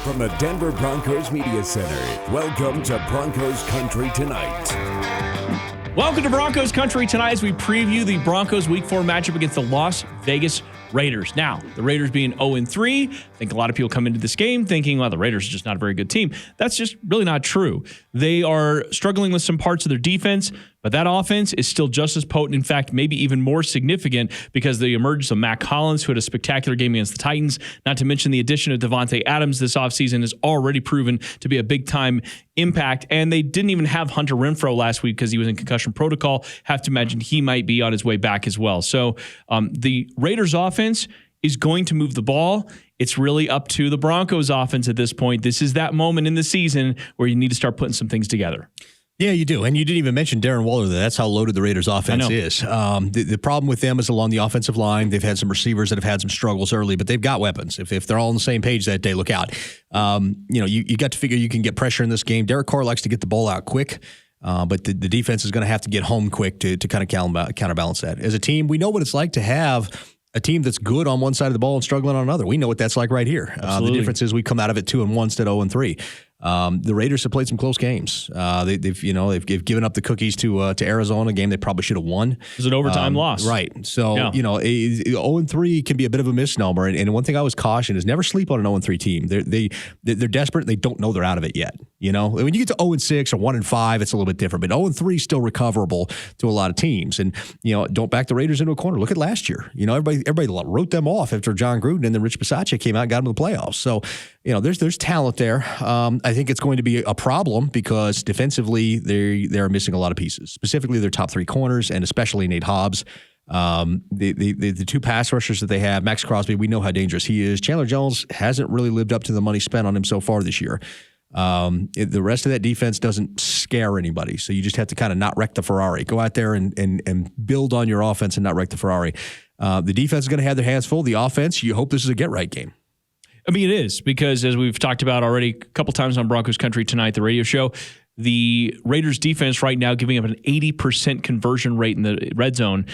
From the Denver Broncos Media Center, welcome to Broncos Country Tonight. Welcome to Broncos Country Tonight as we preview the Broncos Week 4 matchup against the Las Vegas Raiders. Now, the Raiders being 0-3, I think a lot of people come into this game thinking, well, the Raiders are just not a very good team. That's just really not true. They are struggling with some parts of their defense, but that offense is still just as potent. In fact, maybe even more significant because the emergence of Matt Collins, who had a spectacular game against the Titans, not to mention the addition of Devontae Adams this offseason has already proven to be a big-time impact. And they didn't even have Hunter Renfrow last week because he was in concussion protocol. Have to imagine he might be on his way back as well. So the Raiders offense is going to move the ball. It's really up to the Broncos offense at this point. This is that moment in the season where you need to start putting some things together. Yeah, you do. And you didn't even mention Darren Waller. That's how loaded the Raiders offense is. The problem with them is along the offensive line. They've had some receivers that have had some struggles early, but they've got weapons. If they're all on the same page that day, look out. You got to figure you can get pressure in this game. Derek Carr likes to get the ball out quick. But the defense is going to have to get home quick to kind of counterbalance that. As a team, we know what it's like to have a team that's good on one side of the ball and struggling on another. We know what that's like right here. The difference is we come out of it 2-1 instead of 0-3. The Raiders have played some close games. They've given up the cookies to Arizona, a game they probably should have won. It was an overtime loss. Right. So, 0-3 can be a bit of a misnomer. And one thing I always caution is never sleep on an 0-3 team. They're desperate and they don't know they're out of it yet. When you get to 0-6 or 1-5, it's a little bit different. But 0-3 is still recoverable to a lot of teams. And, don't back the Raiders into a corner. Look at last year. Everybody wrote them off after John Gruden and then Rich Bisaccia came out and got them to the playoffs. So, there's talent there. I think it's going to be a problem because defensively they're missing a lot of pieces, specifically their top three corners and especially Nate Hobbs. The two pass rushers that they have, Max Crosby, we know how dangerous he is. Chandler Jones hasn't really lived up to the money spent on him so far this year. The rest of that defense doesn't scare anybody, so you just have to kind of not wreck the Ferrari. Go out there and build on your offense and not wreck the Ferrari. The defense is going to have their hands full. The offense, you hope this is a get-right game. I mean, it is, because as we've talked about already a couple times on Broncos Country Tonight, the radio show, the Raiders defense right now giving up an 80% conversion rate in the red zone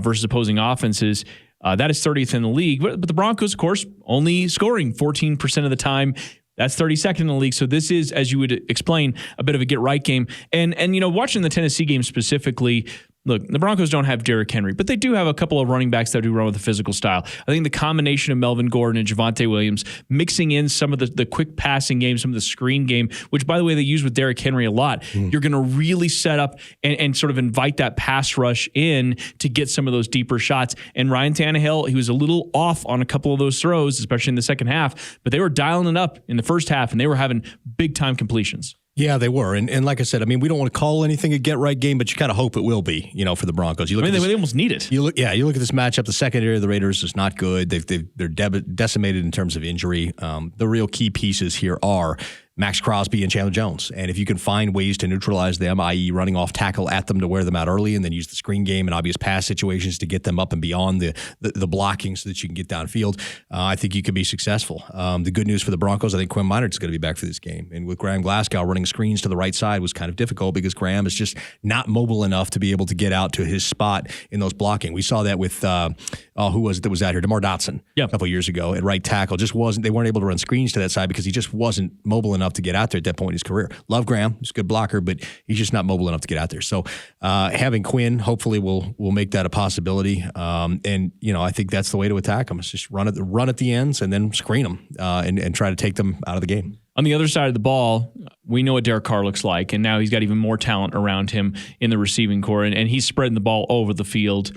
versus opposing offenses. That is 30th in the league. But the Broncos, of course, only scoring 14% of the time. That's 32nd in the league. So this is, as you would explain, a bit of a get-right game. And watching the Tennessee game specifically, look, the Broncos don't have Derrick Henry, but they do have a couple of running backs that do run with a physical style. I think the combination of Melvin Gordon and Javonte Williams, mixing in some of the quick passing game, some of the screen game, which, by the way, they use with Derrick Henry a lot, you're going to really set up and sort of invite that pass rush in to get some of those deeper shots. And Ryan Tannehill, he was a little off on a couple of those throws, especially in the second half, but they were dialing it up in the first half, and they were having big-time completions. Yeah, they were. And like I said, I mean, we don't want to call anything a get-right game, but you kind of hope it will be, for the Broncos. They almost need it. You look at this matchup. The secondary of the Raiders is not good. They're decimated in terms of injury. The real key pieces here are Max Crosby and Chandler Jones. And if you can find ways to neutralize them, i.e. running off tackle at them to wear them out early and then use the screen game and obvious pass situations to get them up and beyond the blocking so that you can get downfield, I think you could be successful. The good news for the Broncos, I think Quinn Meinert's going to be back for this game. And with Graham Glasgow running screens to the right side was kind of difficult because Graham is just not mobile enough to be able to get out to his spot in those blocking. We saw that with, who was it that was out here? DeMar Dotson a couple of years ago at right tackle. They weren't able to run screens to that side because he just wasn't mobile enough to get out there at that point in his career. Love Graham. He's a good blocker, but he's just not mobile enough to get out there. So having Quinn hopefully will make that a possibility. I think that's the way to attack them. It's just run at the ends and then screen them and try to take them out of the game. On the other side of the ball, we know what Derek Carr looks like, and now he's got even more talent around him in the receiving core, and he's spreading the ball over the field.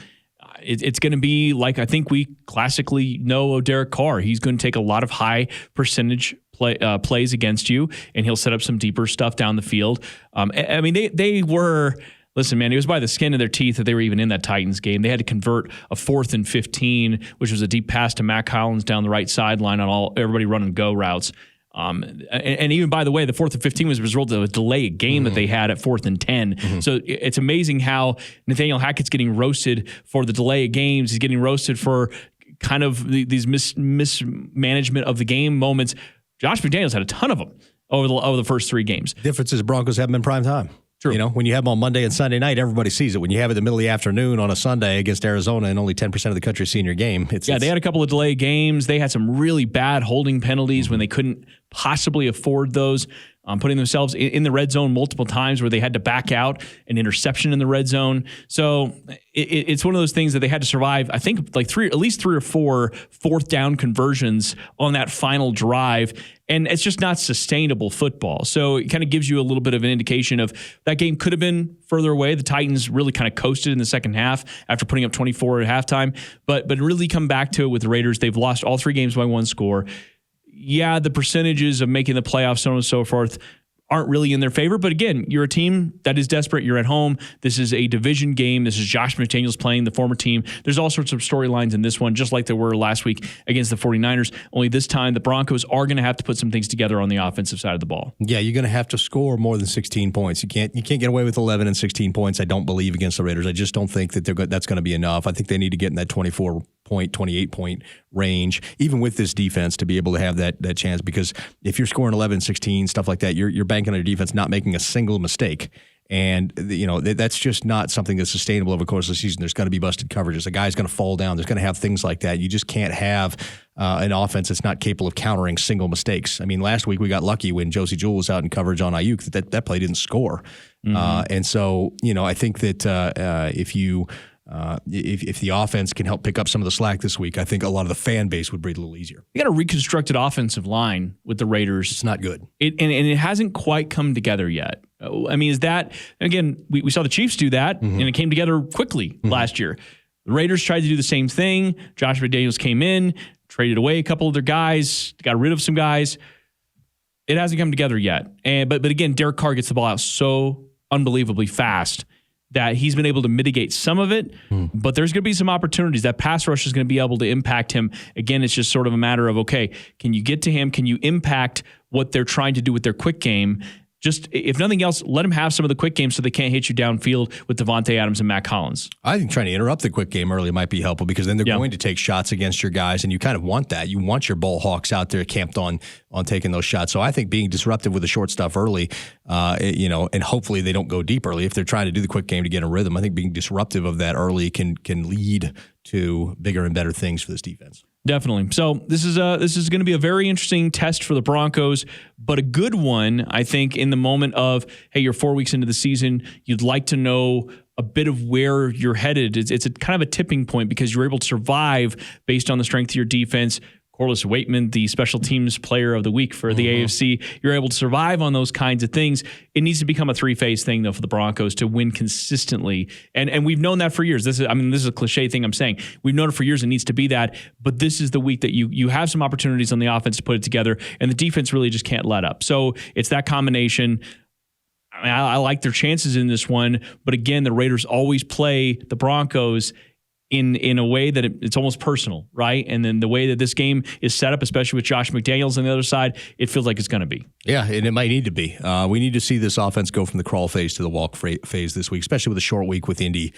It's going to be like I think we classically know of Derek Carr. He's going to take a lot of high percentage plays against you, and he'll set up some deeper stuff down the field. I mean, they were... Listen, man, it was by the skin of their teeth that they were even in that Titans game. They had to convert a 4th and 15, which was a deep pass to Matt Collins down the right sideline on everybody running go routes. And even, by the way, the 4th and 15 was a result of a delay game that they had at 4th and 10. So it's amazing how Nathaniel Hackett's getting roasted for the delay of games. He's getting roasted for kind of these mismanagement of the game moments. Josh McDaniels had a ton of them over the first 3 games. The difference is Broncos have them in prime time. True. You know, when you have them on Monday and Sunday night, everybody sees it. When you have it in the middle of the afternoon on a Sunday against Arizona and only 10% of the country seeing your game, they had a couple of delayed games. They had some really bad holding penalties when they couldn't possibly afford those, putting themselves in the red zone multiple times where they had to back out an interception in the red zone. So it's one of those things that they had to survive, I think, like at least three or four fourth down conversions on that final drive. And it's just not sustainable football. So it kind of gives you a little bit of an indication of that game could have been further away. The Titans really kind of coasted in the second half after putting up 24 at halftime. But really come back to it with the Raiders. They've lost all three games by one score. Yeah, the percentages of making the playoffs, so on and so forth, aren't really in their favor. But again, you're a team that is desperate. You're at home. This is a division game. This is Josh McDaniels playing the former team. There's all sorts of storylines in this one, just like there were last week against the 49ers. Only this time, the Broncos are going to have to put some things together on the offensive side of the ball. Yeah, you're going to have to score more than 16 points. You can't get away with 11 and 16 points, I don't believe, against the Raiders. I just don't think that that's going to be enough. I think they need to get in that 28-point range, even with this defense, to be able to have that chance. Because if you're scoring 11, 16, stuff like that, you're banking on your defense not making a single mistake. And, that's just not something that's sustainable over the course of the season. There's going to be busted coverages. A guy's going to fall down. There's going to have things like that. You just can't have an offense that's not capable of countering single mistakes. I mean, last week we got lucky when Josie Jewell was out in coverage on Ayuk that play didn't score. And so, I think that if the offense can help pick up some of the slack this week, I think a lot of the fan base would breathe a little easier. You got a reconstructed offensive line with the Raiders. It's not good. And it hasn't quite come together yet. I mean, is that, again, we saw the Chiefs do that, and it came together quickly last year. The Raiders tried to do the same thing. Josh McDaniels came in, traded away a couple of their guys, got rid of some guys. It hasn't come together yet. But again, Derek Carr gets the ball out so unbelievably fast that he's been able to mitigate some of it, but there's going to be some opportunities. That pass rush is going to be able to impact him. Again, it's just sort of a matter of, okay, can you get to him? Can you impact what they're trying to do with their quick game? Just, if nothing else, let them have some of the quick games so they can't hit you downfield with Devontae Adams and Matt Collins. I think trying to interrupt the quick game early might be helpful, because then they're going to take shots against your guys, and you kind of want that. You want your ball hawks out there camped on taking those shots. So I think being disruptive with the short stuff early, and hopefully they don't go deep early if they're trying to do the quick game to get a rhythm. I think being disruptive of that early can lead to bigger and better things for this defense. Definitely. So this is going to be a very interesting test for the Broncos, but a good one, I think, in the moment of, hey, you're 4 weeks into the season, you'd like to know a bit of where you're headed. It's a kind of a tipping point, because you're able to survive based on the strength of your defense. Corliss Waitman, the special teams player of the week for the AFC. You're able to survive on those kinds of things. It needs to become a three-phase thing, though, for the Broncos to win consistently. And we've known that for years. This is a cliche thing I'm saying. We've known it for years. It needs to be that. But this is the week that you have some opportunities on the offense to put it together, and the defense really just can't let up. So it's that combination. I mean, I like their chances in this one. But again, the Raiders always play the Broncos in a way that it's almost personal, right? And then the way that this game is set up, especially with Josh McDaniels on the other side, it feels like it's going to be. Yeah, and it might need to be. We need to see this offense go from the crawl phase to the walk phase this week, especially with a short week with Indy,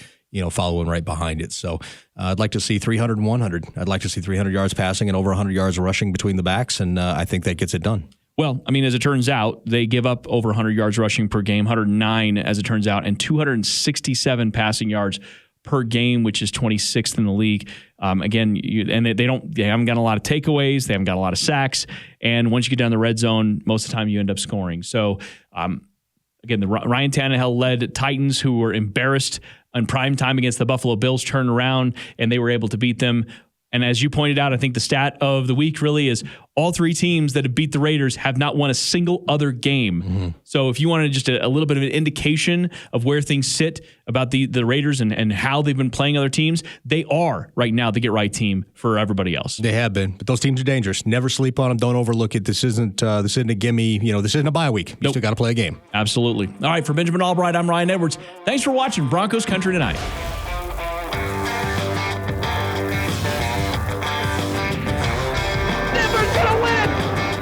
following right behind it. So I'd like to see 300 and 100. I'd like to see 300 yards passing and over 100 yards rushing between the backs, and I think that gets it done. Well, I mean, as it turns out, they give up over 100 yards rushing per game, 109 as it turns out, and 267 passing yards per game, which is 26th in the league. Again, they haven't got a lot of takeaways. They haven't got a lot of sacks. And once you get down the red zone, most of the time you end up scoring. So, again, the Ryan Tannehill-led Titans, who were embarrassed in prime time against the Buffalo Bills, turned around and they were able to beat them. And as you pointed out, I think the stat of the week really is all three teams that have beat the Raiders have not won a single other game. So if you wanted just a little bit of an indication of where things sit about the Raiders and how they've been playing other teams, they are right now the get-right team for everybody else. They have been. But those teams are dangerous. Never sleep on them. Don't overlook it. This isn't a gimme. This isn't a bye week. You still got to play a game. Absolutely. All right, for Benjamin Allbright, I'm Ryan Edwards. Thanks for watching Broncos Country Tonight.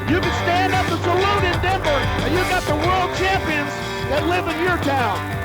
You can stand up and salute in Denver, and you got the world champions that live in your town.